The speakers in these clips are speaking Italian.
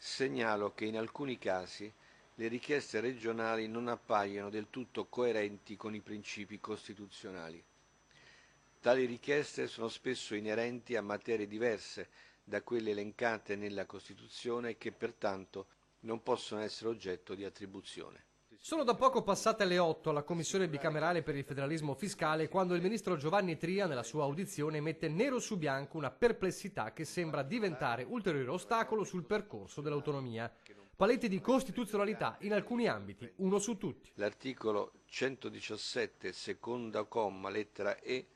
Segnalo che in alcuni casi le richieste regionali non appaiono del tutto coerenti con i principi costituzionali. Tali richieste sono spesso inerenti a materie diverse da quelle elencate nella Costituzione e che pertanto non possono essere oggetto di attribuzione. Sono da poco passate le 8 alla Commissione bicamerale per il federalismo fiscale quando il ministro Giovanni Tria nella sua audizione mette nero su bianco una perplessità che sembra diventare ulteriore ostacolo sul percorso dell'autonomia. Paletti di costituzionalità in alcuni ambiti, uno su tutti. L'articolo 117, seconda comma, lettera E,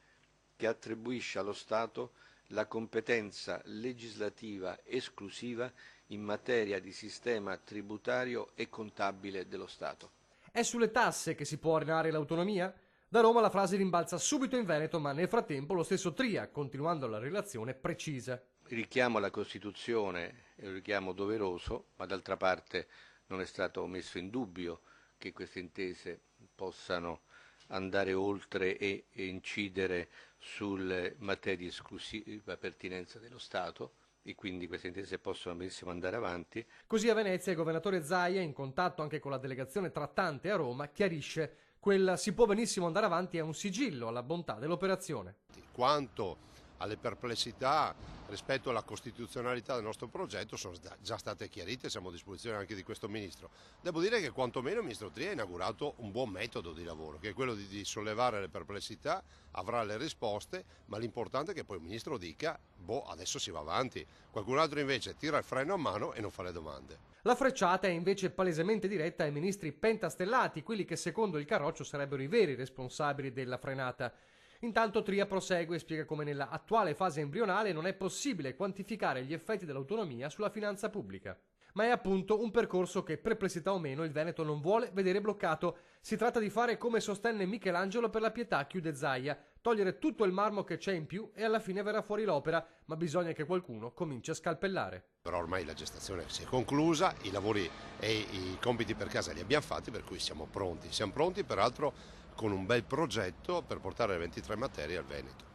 che attribuisce allo Stato la competenza legislativa esclusiva in materia di sistema tributario e contabile dello Stato. È sulle tasse che si può arenare l'autonomia? Da Roma la frase rimbalza subito in Veneto, ma nel frattempo lo stesso Tria, continuando la relazione, precisa. Il richiamo alla Costituzione è un richiamo doveroso, ma d'altra parte non è stato messo in dubbio che queste intese possano andare oltre e incidere sulle materie esclusiva pertinenza dello Stato e quindi queste intese possono benissimo andare avanti. Così a Venezia il governatore Zaia, in contatto anche con la delegazione trattante a Roma, chiarisce quel si può benissimo andare avanti è un sigillo alla bontà dell'operazione. Quanto alle perplessità rispetto alla costituzionalità del nostro progetto sono già state chiarite, siamo a disposizione anche di questo Ministro. Devo dire che quantomeno il Ministro Tria ha inaugurato un buon metodo di lavoro, che è quello di sollevare le perplessità, avrà le risposte, ma l'importante è che poi il Ministro dica, boh, adesso si va avanti. Qualcun altro invece tira il freno a mano e non fa le domande. La frecciata è invece palesemente diretta ai ministri pentastellati, quelli che secondo il Carroccio sarebbero i veri responsabili della frenata. Intanto Tria prosegue e spiega come nella attuale fase embrionale non è possibile quantificare gli effetti dell'autonomia sulla finanza pubblica. Ma è appunto un percorso che, perplessità o meno, il Veneto non vuole vedere bloccato. Si tratta di fare come sostenne Michelangelo per la Pietà, chiude Zaia, togliere tutto il marmo che c'è in più e alla fine verrà fuori l'opera, ma bisogna che qualcuno cominci a scalpellare. Però ormai la gestazione si è conclusa, i lavori e i compiti per casa li abbiamo fatti, per cui siamo pronti. Siamo pronti peraltro con un bel progetto per portare le 23 materie al Veneto.